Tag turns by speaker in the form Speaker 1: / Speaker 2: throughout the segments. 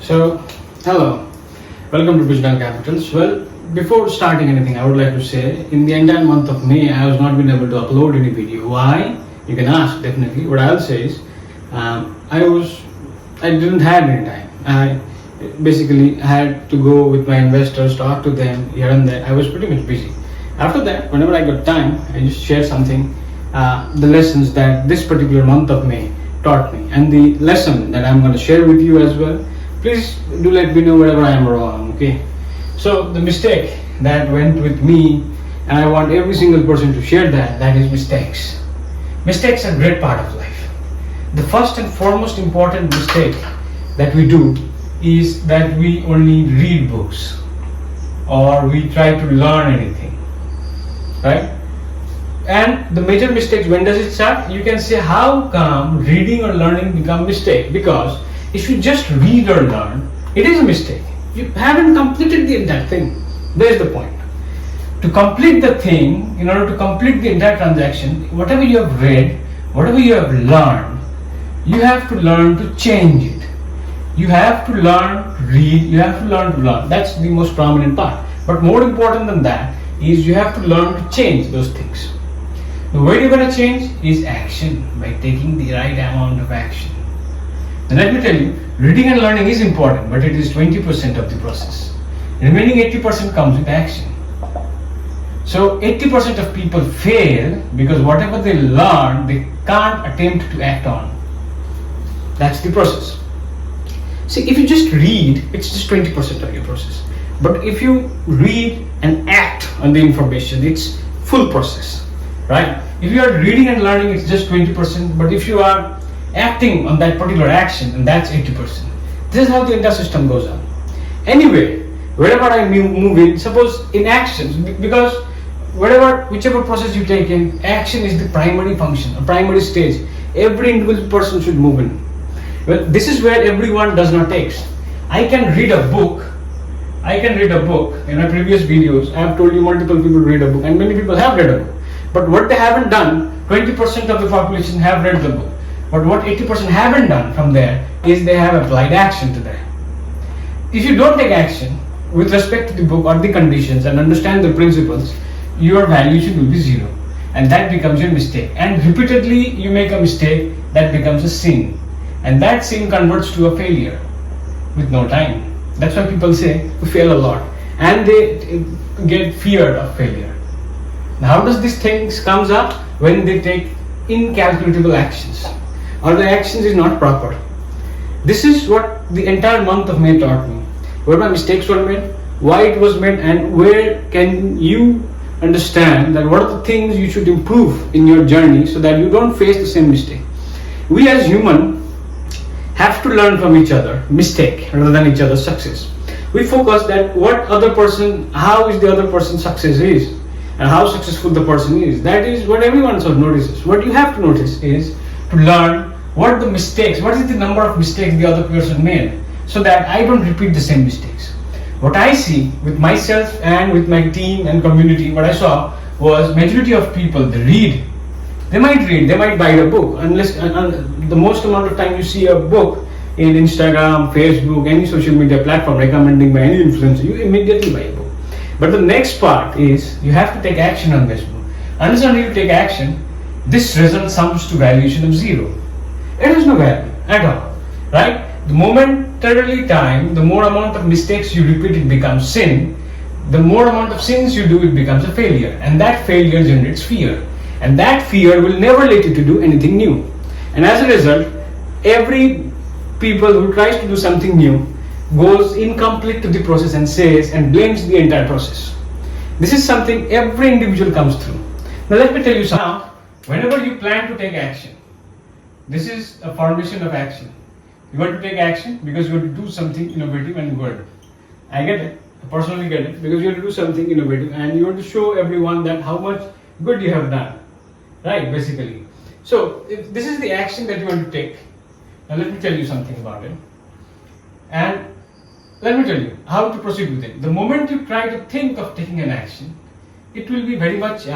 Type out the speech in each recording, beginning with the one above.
Speaker 1: So, hello, welcome to Digital Capitals. Well, before starting anything, I would like to say in the entire month of May, I was not been able to upload any video. Why? You can ask definitely. What I'll say is, I didn't have any time. I basically had to go with my investors, talk to them here and there. I was pretty much busy. After that, whenever I got time, I just share something, the lessons that this particular month of May taught me, and the lesson that I'm going to share with you as well. Please do let me know wherever I am wrong. Okay. So the mistake that went with me, and I want every single person to share that is mistakes. Mistakes are a great part of life. The first and foremost important mistake that we do is that we only read books or we try to learn anything, right? And the major mistakes, when does it start? You can say, how come reading or learning become mistake? Because if you just read or learn, it is a mistake. You haven't completed the entire thing. There's the point. To complete the thing, in order to complete the entire transaction, whatever you have read, whatever you have learned, you have to learn to change it. You have to learn to read, you have to learn to learn. That's the most prominent part. But more important than that is you have to learn to change those things. The way you're going to change is action, by taking the right amount of action. And let me tell you, reading and learning is important, but it is 20% of the process. Remaining 80% comes with action. So 80% of people fail because whatever they learn, they can't attempt to act on. That's the process. See, if you just read, it's just 20% of your process. But if you read and act on the information, it's full process, right? If you are reading and learning, it's just 20%. But if you are acting on that particular action, and that's 80%. This is how the entire system goes on. Anyway, wherever I move in, suppose in actions, because whichever process you take in, action is the primary function, a primary stage. Every individual person should move in. Well, this is where everyone does not take. I can read a book. In my previous videos, I have told you multiple people read a book, and many people have read a book. But what they haven't done, 20% of the population have read the book. But what 80% haven't done from there is they have applied action to that. If you don't take action with respect to the book or the conditions and understand the principles, your valuation will be zero. And that becomes your mistake. And repeatedly you make a mistake, that becomes a sin. And that sin converts to a failure with no time. That's why people say we fail a lot. And they get feared of failure. Now, how does these things comes up? When they take incalculable actions, or the actions is not proper. This is what the entire month of May taught me. Where my mistakes were made, why it was made, and where can you understand that what are the things you should improve in your journey so that you don't face the same mistake. We as human have to learn from each other mistake rather than each other's success. We focus that how is the other person's success is, and how successful the person is. That is what everyone sort of notices. What you have to notice is to learn what is the number of mistakes the other person made, so that I don't repeat the same mistakes. What I see with myself and with my team and community, what I saw was majority of people, they might buy a book, unless the most amount of time you see a book in Instagram, Facebook, any social media platform recommending by any influencer, you immediately buy a book. But the next part is you have to take action on this book. Unless you take action, this result sums to valuation of zero. It has no value at all, right? The momentarily time, the more amount of mistakes you repeat, it becomes sin. The more amount of sins you do, it becomes a failure. And that failure generates fear. And that fear will never let you to do anything new. And as a result, every people who tries to do something new goes incomplete to the process and blames the entire process. This is something every individual comes through. Now let me tell you something. Now, whenever you plan to take action, this is a foundation of action. You want to take action because you want to do something innovative and good. I get it. I personally get it, because you want to do something innovative and you want to show everyone that how much good you have done. Right, basically. So, if this is the action that you want to take, now let me tell you something about it. And let me tell you how to proceed with it. The moment you try to think of taking an action, it will be very much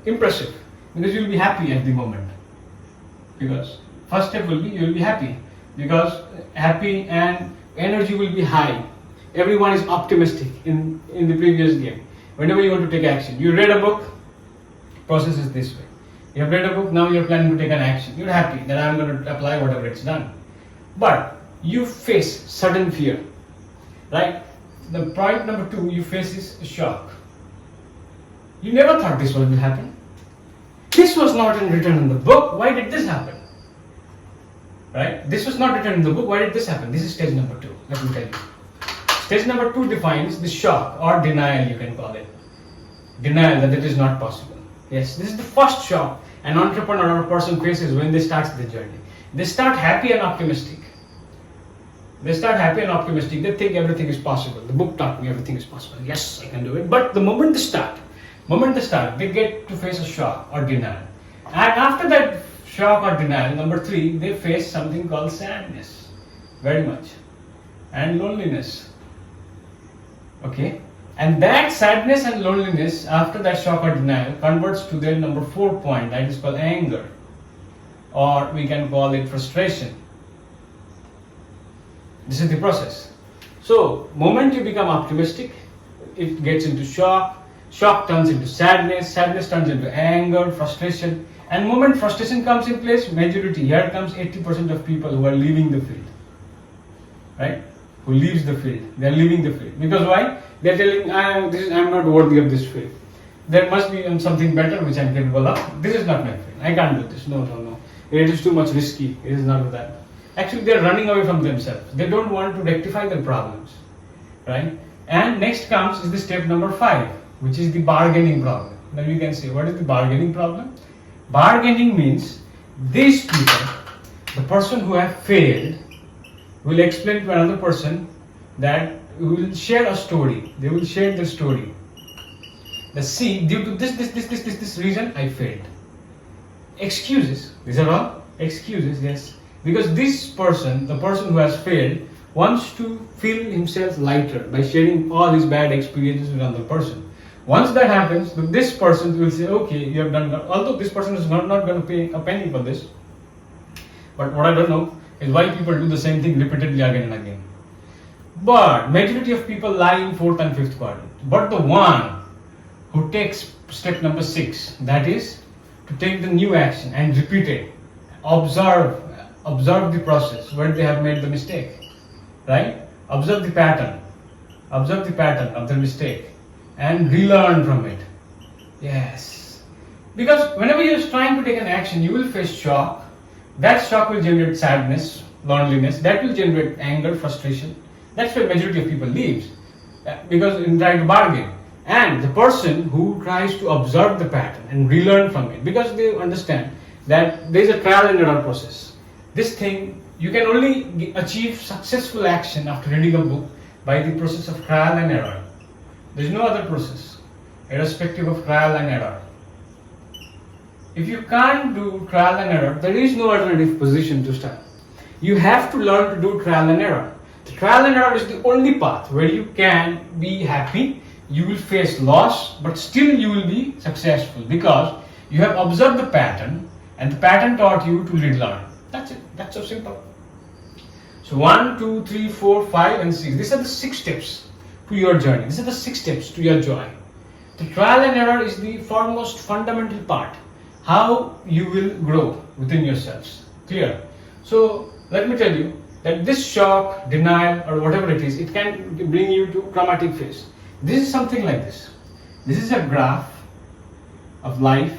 Speaker 1: impressive, because you will be happy at the moment. Because first step will be you will be happy, because happy and energy will be high. Everyone is optimistic in the previous game. Whenever you want to take action, you read a book, process is this way. You have read a book, now you're planning to take an action. You're happy that I'm going to apply whatever it's done. But you face sudden fear, right? The point number 2 you face is shock. You never thought this will happen. This was not written in the book. Why did this happen? Right? This was not written in the book. Why did this happen? This is stage number 2. Let me tell you. Stage number 2 defines the shock or denial, you can call it. Denial that it is not possible. Yes, this is the first shock an entrepreneur or a person faces when they start the journey. They start happy and optimistic. They think everything is possible. The book taught me everything is possible. Yes, I can do it. But the moment they start, they get to face a shock or denial. And after that shock or denial, number 3, they face something called sadness. Very much. And loneliness. Okay? And that sadness and loneliness after that shock or denial converts to their number 4 point, that is called anger. Or we can call it frustration. This is the process. So, moment you become optimistic, it gets into shock. Shock turns into sadness. Sadness turns into anger, frustration. And moment frustration comes in place, majority, here comes 80% of people who are leaving the field. Right? Who leaves the field. They are leaving the field. Because why? They are telling, I'm not worthy of this field. There must be something better which I am capable of. This is not my field. I can't do this. No. It is too much risky. It is not that. Actually, they are running away from themselves. They don't want to rectify their problems. Right? And next comes is the step number 5, which is the bargaining problem. Now you can say, what is the bargaining problem? Bargaining means these people, the person who have failed, will explain to another person that we will share a story. They will share the story. See, due to this reason, I failed. Excuses. These are all excuses, yes. Because this person, the person who has failed, wants to feel himself lighter by sharing all his bad experiences with another person. Once that happens, this person will say, okay, you have done that. Although this person is not going to pay a penny for this. But what I don't know is why people do the same thing repeatedly again and again. But majority of people lie in 4th and 5th quadrant. But the one who takes step number 6, that is to take the new action and repeat it. Observe the process where they have made the mistake. Right? Observe the pattern of the mistake and relearn from it. Yes. Because whenever you are trying to take an action, you will face shock. That shock will generate sadness, loneliness. That will generate anger, frustration. That's where majority of people leaves. Because in trying to bargain. And the person who tries to observe the pattern and relearn from it, because they understand that there is a trial and error process. This thing, you can only achieve successful action after reading a book by the process of trial and error. There is no other process, irrespective of trial and error. If you can't do trial and error, there is no alternative position to start. You have to learn to do trial and error. The trial and error is the only path where you can be happy. You will face loss, but still you will be successful because you have observed the pattern and the pattern taught you to relearn. That's it. That's so simple. So 1, 2, 3, 4, 5 and 6. These are the 6 steps to your journey. These are the 6 steps to your joy. The trial and error is the foremost fundamental part. How you will grow within yourselves. Clear? So let me tell you that this shock, denial or whatever it is, it can bring you to traumatic phase. This is something like this. This is a graph of life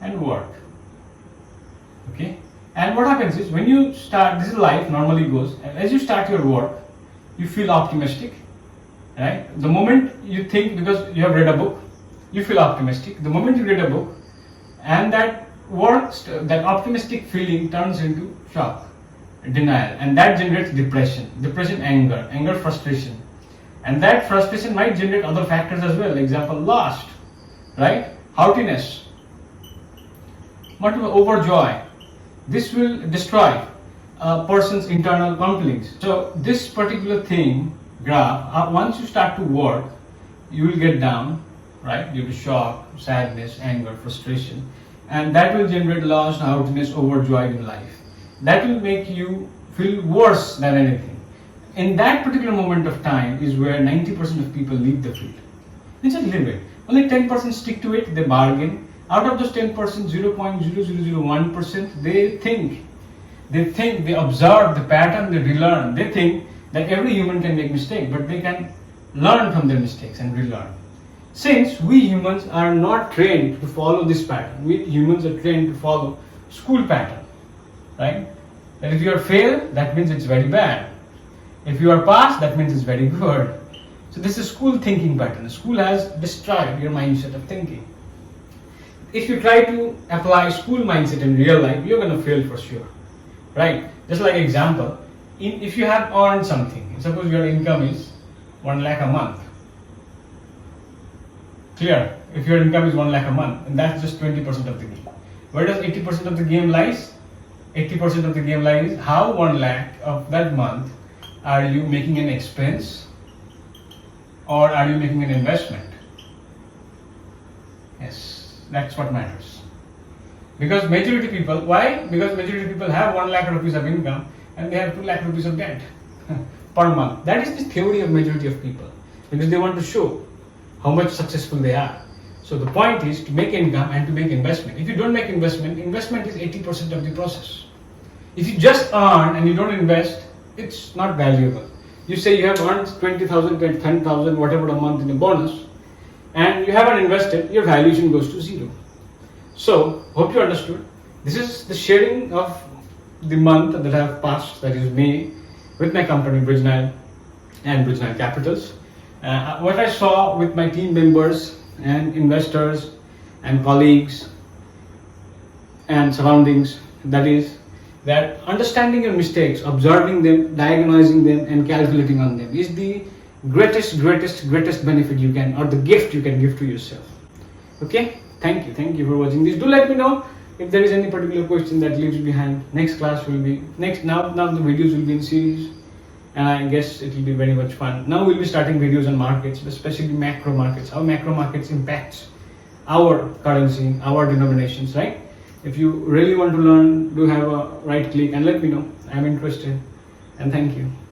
Speaker 1: and work. Okay? And what happens is when you start, this is life normally goes, and as you start your work, you feel optimistic. Right? The moment you think, because you have read a book, you feel optimistic. The moment you read a book, and that that optimistic feeling turns into shock, denial, and that generates depression, anger, frustration. And that frustration might generate other factors as well. Example, lust, right? Haughtiness, overjoy. This will destroy a person's internal conflicts. So this particular thing, graph, once you start to work, you will get down, right? Due to shock, sadness, anger, frustration. And that will generate lust, haughtiness, overjoyed in life. That will make you feel worse than anything. in that particular moment of time is where 90% of people leave the field. They just leave it. Only 10% stick to it, they bargain. Out of those 10%, 0.0001%, they observe the pattern, they relearn. They think that every human can make mistakes, but they can learn from their mistakes and relearn. Since we humans are not trained to follow this pattern, we humans are trained to follow school pattern, right? That if you are failed, that means it's very bad. If you are passed, that means it's very good. So this is school thinking pattern. School has destroyed your mindset of thinking. If you try to apply school mindset in real life, you're going to fail for sure, right? Just like example, if you have earned something, suppose your income is 1 lakh a month. Clear? If your income is 1 lakh a month, and that's just 20% of the game. Where does 80% of the game lies? 80% of the game lies how 1 lakh of that month are you making an expense or are you making an investment? Yes, that's what matters. Because majority people, why? Because majority people have 1 lakh rupees of income and they have 2 lakh rupees of debt per month. That is the theory of majority of people, because they want to show how much successful they are. So the point is to make income and to make investment. If you don't make investment, investment is 80% of the process. If you just earn and you don't invest, it's not valuable. You say you have earned 20,000, 10,000, whatever a month in a bonus, and you haven't invested, your valuation goes to zero. So, hope you understood. This is the sharing of the month that I have passed, that is May, with my company Bridge Nile and Bridge Nile Capitals. What I saw with my team members and investors and colleagues and surroundings, that is that understanding your mistakes, observing them, diagnosing them and calculating on them is the greatest benefit you can, or the gift you can give to yourself. Okay, thank you for watching this. Do let me know if there is any particular question that leaves behind. Next class will be now the videos will be in series, and I guess it will be very much fun. Now we'll be starting videos on markets, especially macro markets, how macro markets impacts our currency, our denominations, right? If you really want to learn, do have a right click and let me know. I'm interested, and thank you.